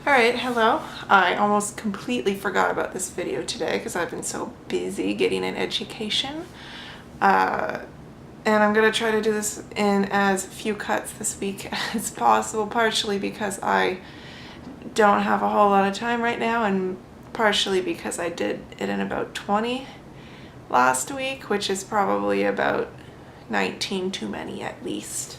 Alright, hello. I almost completely forgot about this video today because I've been so busy getting an education. And I'm going to try to do this in as few cuts this week as possible, partially because I don't have a whole lot of time right now, and partially because I did it in about 20 last week, which is probably about 19 too many at least.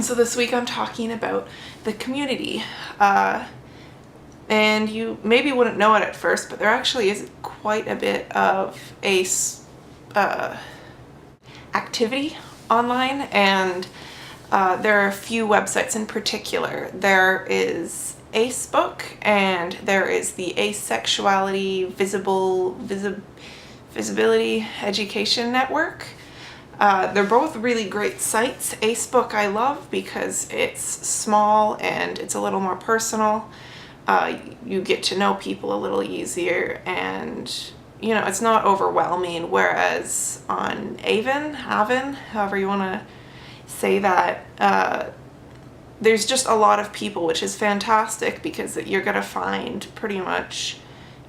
So this week I'm talking about the community, and you maybe wouldn't know it at first, but there actually is quite a bit of a activity online, and there are a few websites in particular. There is Acebook, and there is the Asexuality Visibility Education Network. They're both really great sites. Acebook I love because it's small and it's a little more personal. You get to know people a little easier, and you know, it's not overwhelming, whereas on Avon, however you want to say that, there's just a lot of people, which is fantastic because you're going to find pretty much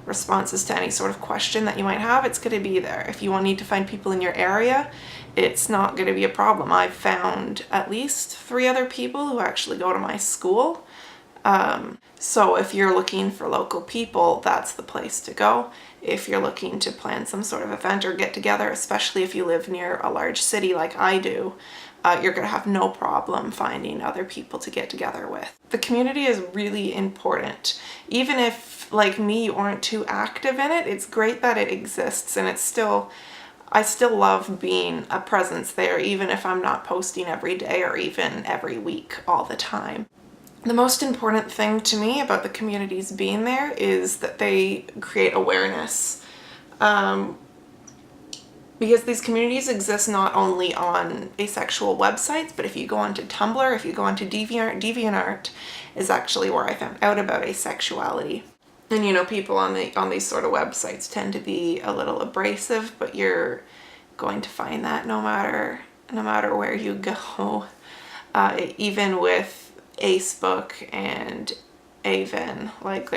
responses to any sort of question that you might have. It's going to be there. If you need to find people in your area, it's not going to be a problem. I've found at least 3 other people who actually go to my school. So if you're looking for local people, that's the place to go. If you're looking to plan some sort of event or get together, especially if you live near a large city like I do, you're going to have no problem finding other people to get together with. The community is really important. Even if, like me, you aren't too active in it, it's great that it exists, and I still love being a presence there, even if I'm not posting every day or even every week all the time. The most important thing to me about the communities being there is that they create awareness. Because these communities exist not only on asexual websites, but if you go onto Tumblr, if you go onto DeviantArt is actually where I found out about asexuality. And you know, people on these sort of websites tend to be a little abrasive, but you're going to find that no matter where you go. Even with Acebook and Avon, like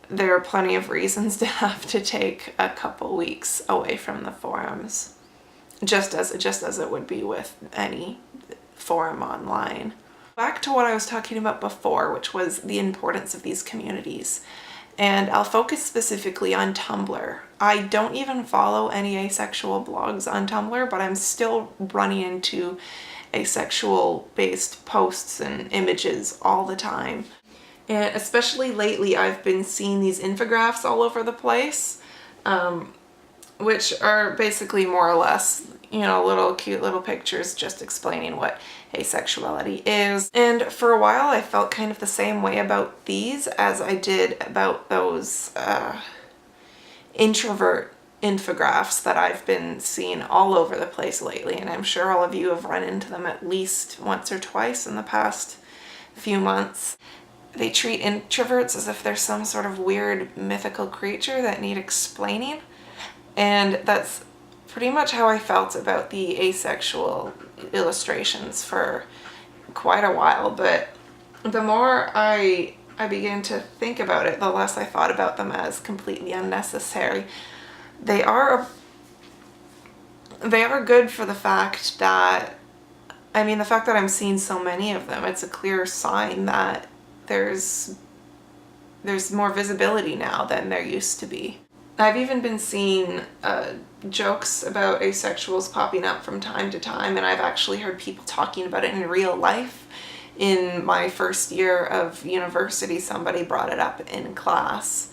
there are plenty of reasons to have to take a couple weeks away from the forums, just as it would be with any forum online. Back to what I was talking about before, which was the importance of these communities. And I'll focus specifically on Tumblr. I don't even follow any asexual blogs on Tumblr, but I'm still running into asexual-based posts and images all the time. And especially lately, I've been seeing these infographics all over the place, which are basically more or less, you know, little cute little pictures just explaining what asexuality is. And for a while, I felt kind of the same way about these as I did about those introvert infographics that I've been seeing all over the place lately, and I'm sure all of you have run into them at least once or twice in the past few months. They treat introverts as if they're some sort of weird mythical creature that need explaining, and that's pretty much how I felt about the asexual illustrations for quite a while. But the more I began to think about it, the less I thought about them as completely unnecessary. They are good for the fact that, I mean, the fact that I'm seeing so many of them, it's a clear sign that there's more visibility now than there used to be. I've even been seeing jokes about asexuals popping up from time to time, and I've actually heard people talking about it in real life. In my first year of university, somebody brought it up in class.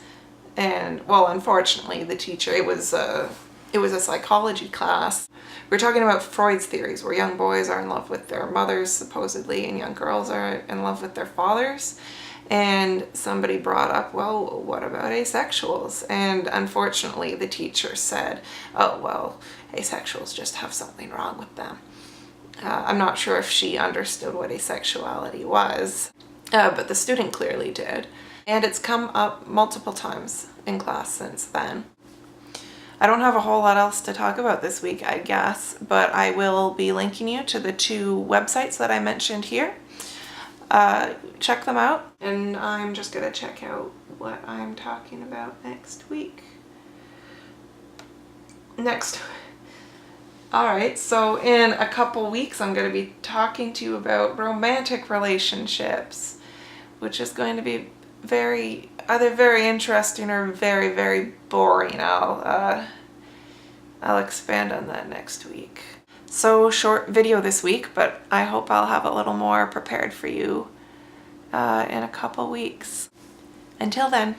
And, well, unfortunately, the teacher, it was a psychology class. We're talking about Freud's theories, where young boys are in love with their mothers, supposedly, and young girls are in love with their fathers. And somebody brought up, well, what about asexuals? And unfortunately, the teacher said, oh, well, asexuals just have something wrong with them. I'm not sure if she understood what asexuality was, but the student clearly did. And it's come up multiple times in class since then. I don't have a whole lot else to talk about this week, I guess, but I will be linking you to the 2 websites that I mentioned here. check them out. And I'm just gonna check out what I'm talking about next week. Alright, so in a couple weeks I'm going to be talking to you about romantic relationships, which is going to be either very interesting or very, very boring. I'll expand on that next week. So short video this week, but I hope I'll have a little more prepared for you in a couple weeks. Until then.